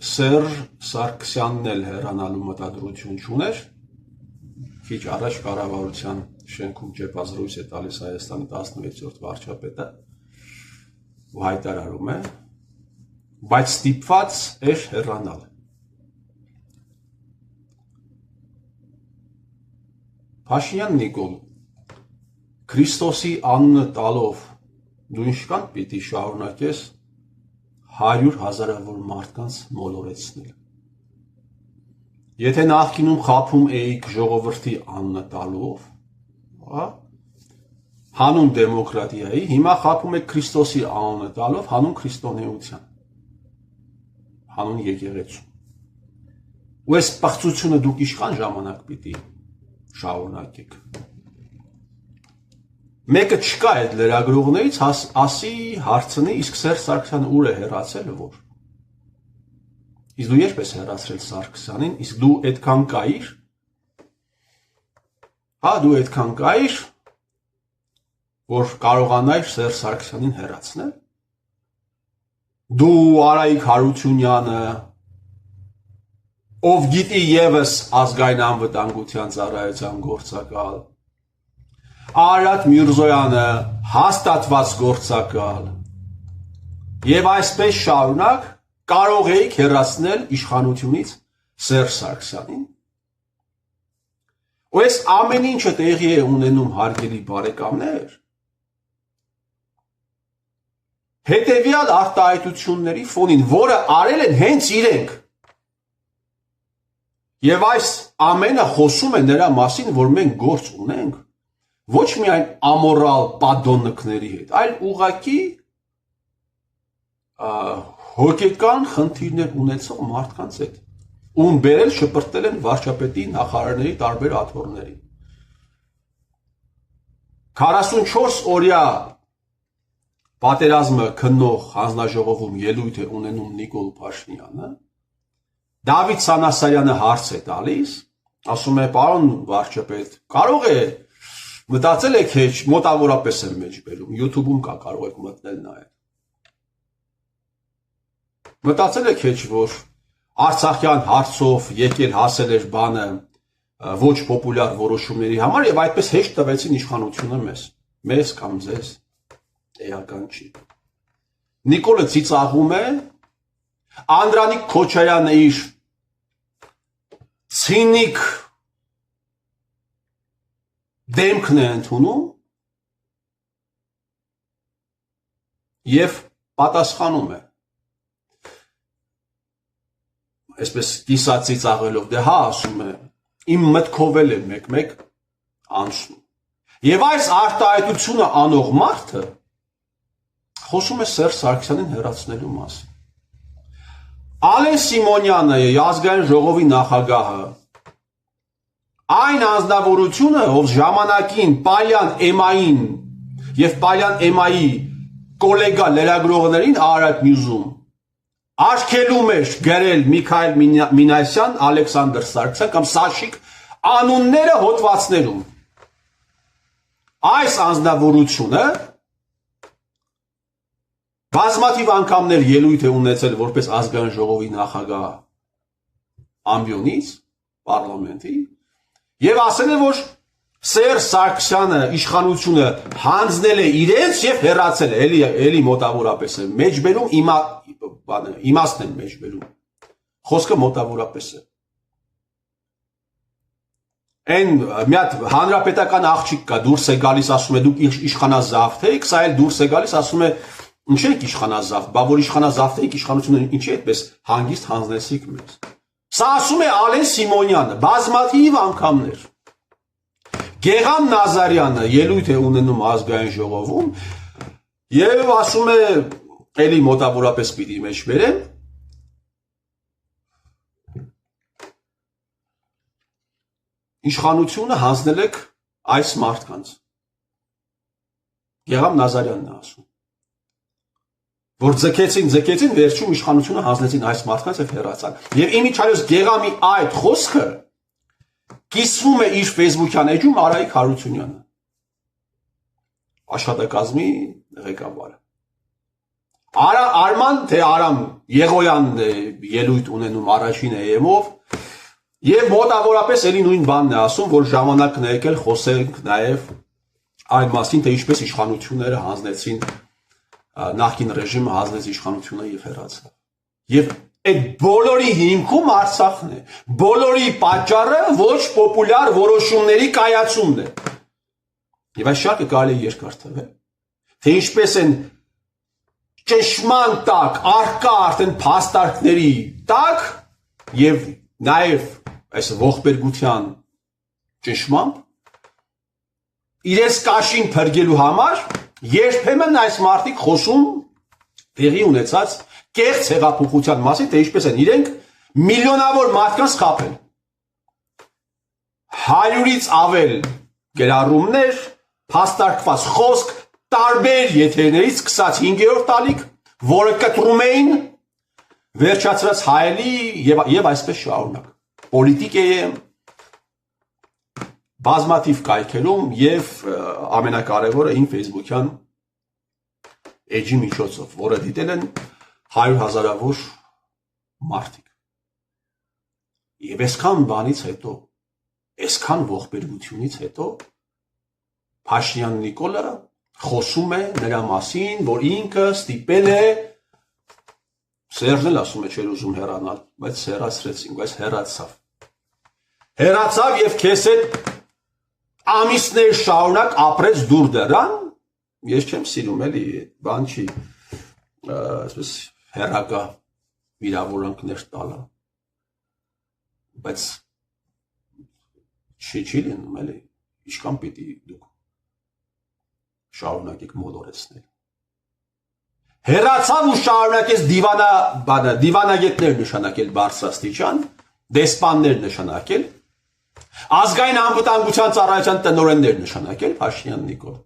Սերժ Սարգսյանն էլ հեռանալու մտադրություն չուներ, քիչ առաջ կառավարության շենքում ճեպազրույց է տալիս Հայաստանի 16-րդ վարչապետը ու հայտարարում է, բայց ստիպված էր հեռանալ։ Փաշինյան Նիկոլ, Քրիստոսի անունը տալով դու ինչքան պիտի շարունակես 100,000-ավոր մարդկանց մոլորեցնել։ Եթե նախկինում խաբում էիք ժողովրդի անունը տալով, հանուն դեմոկրատիայի, հիմա խաբում եք Քրիստոսի անունը տալով հանուն քրիստոնեության, հանուն եկեղեցու։ Ու այս պղծությունը դուք ինչքան ժամանակ պիտի շարունակեք։ Մեկը չկա այդ լրագրողներից, ասի հարցնի, իսկ Սերժ Սարգսյանը ուր է հեռացել, որ։ Իսկ դու երբ ես հեռացրել Սարգսյանին, իսկ դու այդքան կայիր, դու այդքան կայիր, որ կարողանայր Սերժ Սարգսյանին հեռացնել։ Դու Արայիկ Հարությունյանը, ով գիտի ևս ազգային անվտանգության ծառայության գործակալ, Արարատ Միրզոյանը հաստատված գործակալ, եւ այսպես շարունակ կարող էիք հեռացնել իշխանությունից Սերժ Սարգսյանին։ Ու այս ամեն ինչը տեղի է ունենում, հարգելի բարեկամներ, հետևյալ արտահայտությունների ֆոնին, որը արել են հենց իրենք։ Եվ այս ամենը խոսում է նրա մասին, որ մենք գործ ունենք ոչ միայն ամորալ պատոննկների հետ, այլ ուղղակի հոգեկան խնդիրներ ունեցող մարդկանց հետ, ում բերել շպրտել են վարչապետի նախարարների տարբեր աթոռներին։ 44 օրյա պատերազմը քննող հանձնաժողովում ելույթ է ունենում Նիկոլ Փաշինյանը, Դավիթ Սանասարյանը հարց է տալիս, ասում է, պարոն վարչապետ, կարող է մտածել եք հեչ, մոտավորապես եմ մեջ բերում, YouTube-ում կա, կարող եք մտնել նայել։ Մտածել եք հեչ, որ Արցախյան հարցով եկել հասել էր բանը ոչ պոպուլյար որոշումների համար եւ այդպես հեչ տվեցին իշխանությունը մեզ կամ ձեզ, էական չի։ Նիկոլը ծիծաղում է, Անդրանիկ Քոչարյանը իր ցինիկ դեմքն է ընդունում եւ պատասխանում է։ Այսպես կիսածիծաղելով, դե հա, ասում է, իմ մտքով էլ է մեկ-մեկ անցնում։ Եվ այս արտահայտությունը անող մարդը խոսում է Սերժ Սարգսյանին հեռացնելու մասին։ Ալեն Սիմոնյանը, ազգային ժողովի նախագահը, այն անձնավորությունը, ով ժամանակին Պալյան Էմային եւ Պալյան Էմայի կոլեգա լրագրողներին Արարատ Նյուզում արգելում էր գրել Միքայել Մինասյան, Ալեքսանդր Սարգսյան կամ Սաշիկ անունները հոդվածներում։ Այս անձնավորությունը բազմաթիվ անգամներ ելույթ է ունեցել որպես ազգային ժողովի նախագահ ամբիոնից, պարլամենտի, եւ ասել է, որ Սերժ Սարգսյանը իշխանությունը հանձնել է իրենց եւ հեռացել է, էլի մոտավորապես է մեջբերում, իմաստն են մեջբերում, խոսքը մոտավորապես է։ Այն մի հատ հանրապետական աղջիկ կա, դուրս է գալիս, ասում է դուք իշխանազավթ եք, սա էլ դուրս է գալիս, ասում է ինչ եք իշխանազավթ, բա որ իշխանազավթ եք, իշխանությունը ինչի այդպես հանգիստ հանձնեցիք մեզ։ Սա ասում է Ալեն Սիմոնյանը, բազմաթիվ անգամներ։ Գեգամ Նազարյանը ելույթ է ունենում ազգային ժողովում եւ ասում է, էլի մոտավորապես պիտի մեջ բերեմ, իշխանությունը հանձնել եք այս մարդկանց։ Գեգամ Նազարյանն է ասում, որ ձգեցին, վերջում իշխանությունը հանձնեցին այս մարդկանց եւ հեռացան։ Եվ իմիջիայլոց Գեգամի այդ խոսքը կիսվում է իր Facebook-յան էջում Արայիկ Հարությունյանը, աշխատակազմի ղեկավարը։ Արման թե Արամ Եղոյանն է ելույթ ունենում առաջին EM-ով եւ մոտավորապես էլի նույն բանն է ասում, որ ժամանակն է եկել խոսենք նաեւ այն մասին, թե ինչպես իշխանությունները հանձնեցին նախկին ռեժիմը հանձնեց իշխանությունը եւ հեռացավ։ Եվ այդ բոլորի հիմքում Արցախն է։ Բոլորի պատճառը ոչ պոպուլյար որոշումների կայացումն է։ Եվ այս շարքը կարելի է երկար թվել։ Թե ինչպես են ճշման տակ, արկա արդեն փաստարկների տակ եւ նաեւ այս ողբերգության ճշմամբ իրենց կաշին փրկելու համար երբեմն այս մարդիկ խոսում տեղի ունեցած կեղծ հեղափոխության մասին, թե ինչպես են իրենք միլիոնավոր մարդկանց խաբել։ 100-ից ավել գրառումներ, փաստարկված խոսք, տարբեր եթերներից սկսած 5-րդ տալիք, որը կտրում էին վերջացրած հայելի եւ այսպես շարունակ։ Պոլիտիկայի բազմաթիվ կայքերում եւ ամենակարևորը իմ Facebook-յան էջի միջոցով, որը դիտել են 100,000-ավոր մարդիկ։ Եվ այսքան բանից հետո, այսքան ողբերգությունից հետո Փաշինյան Նիկոլը խոսում է նրա մասին, որ ինքը ստիպել է Սերժն էլ ասում է չէր ուզում հեռանալ, բայց հեռացրեցին, բայց հեռացավ։ Հեռացավ եւ քեզ հետ ամիսներ շարունակ ապրեց դուր դրան, ես չեմ սիրում էլի, բան չի, այսպես հեռակա վիրավորանքներ տալը, բայց չի լինում էլի, ինչքան պիտի դուք շարունակեք մոլորեցնել։ Հեռացավ ու շարունակեց դիվանագետներ նշանակել բարձրաստիճան, դեսպաններ նշանակել, ազգային անվտանգության ծառայության տնօրեններ նշանակել Փաշինյան Նիկոլ։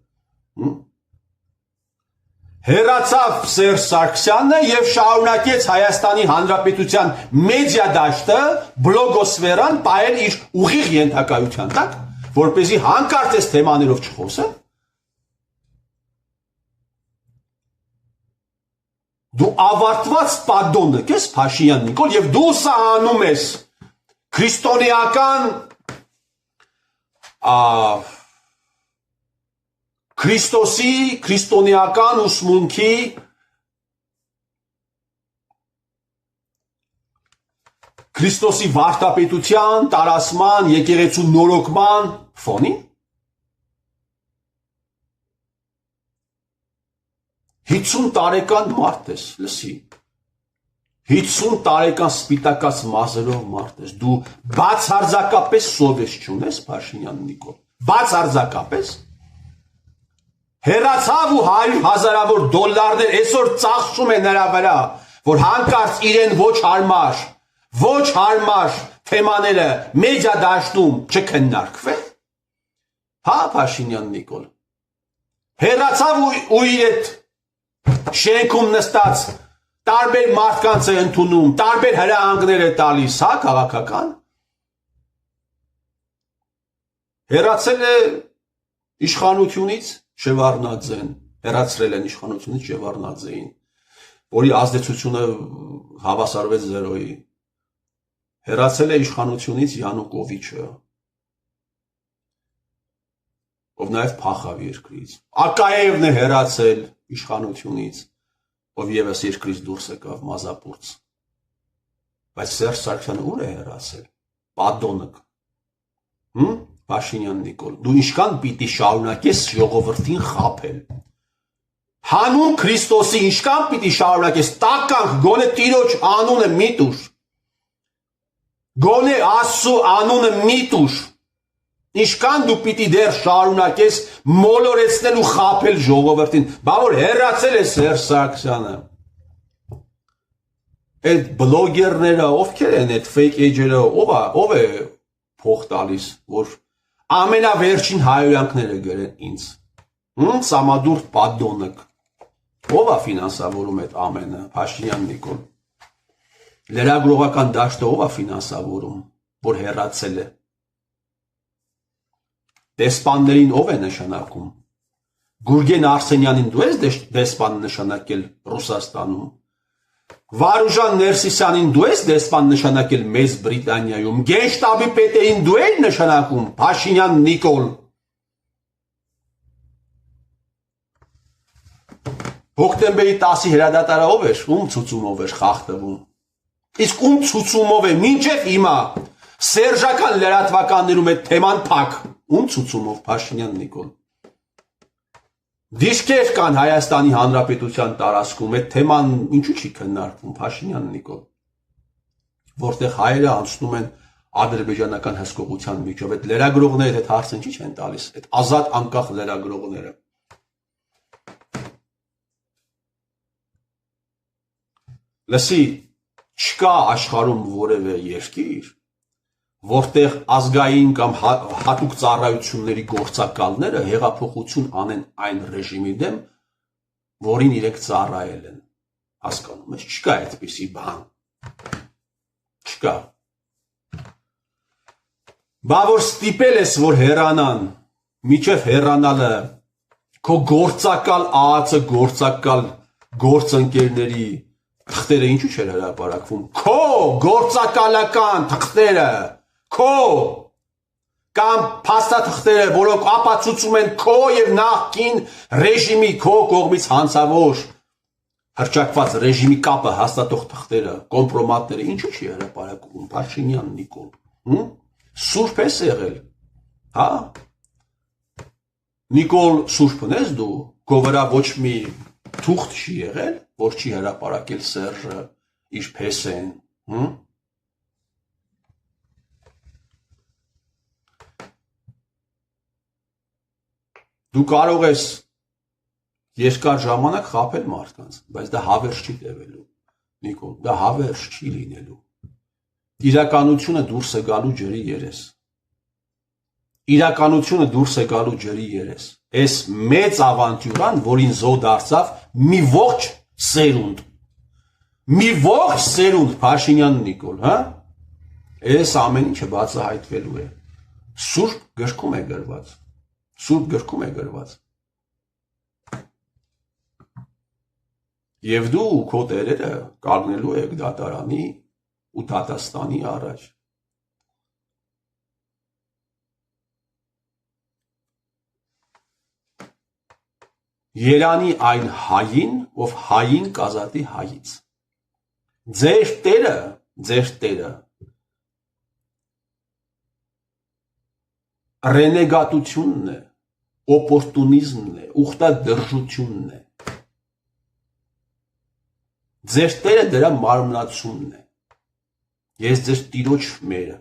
Հեռացավ Սերժ Սարգսյանը եւ շարունակեց Հայաստանի Հանրապետության մեդիա դաշտը, բլոգոսֆերան պահել իր ուղիղ ենթակայության տակ, որպեսզի հանկարծ այս թեմաներով չխոսեն։ Դու ավարտված պատդոն ես Փաշինյան Նիկոլ եւ դու սա անում ես քրիստոնեական Քրիստոսի քրիստոնեական ուսմունքի Քրիստոսի վարդապետության տարածման եկեղեցու նորոգման ֆոնին 50 տարեկան մարդ ես, լսի, 50 տարեկան սպիտակած մազերով մարդ ես, դու բացարձակապես սովես չունես Փաշինյան Նիկոլ, բացարձակապես, հեռացավ ու 100,000-ավոր դոլարներ այսօր ծախսում է նրա վրա, որ հանկարծ իրեն ոչ հարմար թեմաները մեդիա դաշտում չքննարկվեն, հա Փաշինյան Նիկոլ, հեռացավ ու իր այդ շենքում նստած տարբեր մարդկանց է ընդունում, տարբեր հրահանգներ է տալիս, հա, քաղաքական։ Հեռացել է իշխանությունից Շևարդնաձեն, հեռացրել են իշխանությունից Շևարդնաձեին, որի ազդեցությունը հավասարվեց 0-ի։ Հեռացել է իշխանությունից Յանուկովիչը, ով նաև փախավ երկրից։ Ակաևն է հեռացել իշխանությունից, ով եւս երկրից դուրս եկավ մազապուրց։ Բայց Սերժ Սարգսյանը ուր է հեռացել։ Պատոնակ։ Փաշինյան Նիկոլ, դու ինչքան պիտի շարունակես ժողովրդին խաբել։ Հանուն Քրիստոսի ինչքան պիտի շարունակես տականք գոնե Տիրոջ անունը մի տուր։ Գոնե Աստծո անունը մի տուր։ Ինչքան դու պիտի դեռ շարունակես մոլորեցնել ու խաբել ժողովրդին, բա որ հեռացել է Սերժ Սարգսյանը։ Այդ բլոգերները ովքեր են, այդ fake page-երը, ով է փող տալիս, որ ամենավերջին հայոյանքները գրեն ինձ։ Սամադուր Պատոնակ։ Ով է ֆինանսավորում այդ ամենը, Փաշինյան Նիկոլ։ Լրագրողական դաշտը ով է ֆինանսավորում, որ հեռացել է։ Դեսպաններին ով է նշանակում։ Գուրգեն Արսենյանին դու ես դեսպան նշանակել Ռուսաստանում։ Վարուժան Ներսիսյանին դու ես դեսպան նշանակել Մեծ Բրիտանիայում։ Գենշտաբի պետերին դու ես նշանակում Փաշինյան Նիկոլ։ Հոկտեմբերի 10-ի հրադադարը ով էր, ում ցուցումով էր խախտվում։ Իսկ ում ցուցումով է մինչև հիմա սերժական լրատվականներում այդ թեման փակ, ում ցուցումով Փաշինյան Նիկոլ։ Դիսկեր կան Հայաստանի Հանրապետության տարածքում, այդ թեման ինչու չի քննարկվում Փաշինյան Նիկոլ, որտեղ հայերը անցնում են ադրբեջանական հսկողության միջով, այդ լրագրողները այդ հարցն չի չեն տալիս, այդ ազատ անկախ լրագրողները։ Լսի, չկա աշխարհում որևէ երկիր, որտեղ ազգային կամ հատուկ ծառայությունների գործակալները հեղափոխություն անեն այն ռեժիմի դեմ, որին իրենք ծառայել են, հասկանում ես, չկա այդպիսի բան, չկա։ Բա որ ստիպել ես, որ հեռանան, միջև հեռանալը, քո գործակալ ԱԱՑ գործակալ գործընկերների թղթերը ինչու չէր հրապարակվում, քո գործակալական թղթերը, քո կամ փաստաթղթերը, որոնք ապացուցում են քո եւ նախկին ռեժիմի քո կողմից հանցավոր հրճակված ռեժիմի կապը հաստատող թղթերը, կոմպրոմատները, ինչու չի հրապարակվում Փաշինյան Նիկոլ, սուրբ ես եղել, հա, Նիկոլ սուրբն ես դու, քո վրա ոչ մի թուղթ չի եղել, որ չի հրապարակել Սերժը իր փեսեն, Դու կարող ես երկար ժամանակ խաբել մարդկանց, բայց դա հավերժ չի տևելու, Նիկոլ, դա հավերժ չի լինելու։ Իրականությունը դուրս է գալու ջրի երես։ Իրականությունը դուրս է գալու ջրի երես։ Այս մեծ ավանտյուրան, որին զոհ դարձավ մի ողջ սերունդ։ Մի ողջ սերունդ Փաշինյան Նիկոլ, հա? Այս ամեն ինչը բացահայտվելու է։ Սուրբ գրքում է գրված։ Սուրբ գրքում է գրված։ Եվ դու քո տերերը կանգնելու եք դատարանի ու դատաստանի առաջ։ Երանի այն հային, ով հային կազատի հայից։ Ձեր տերը ռենեգատությունն է, օպորտունիզմն է, ուխտադրժությունն է։ Ձեր տերը դրա մարմնացումն է։ Ես ձեր տիրոջ մերը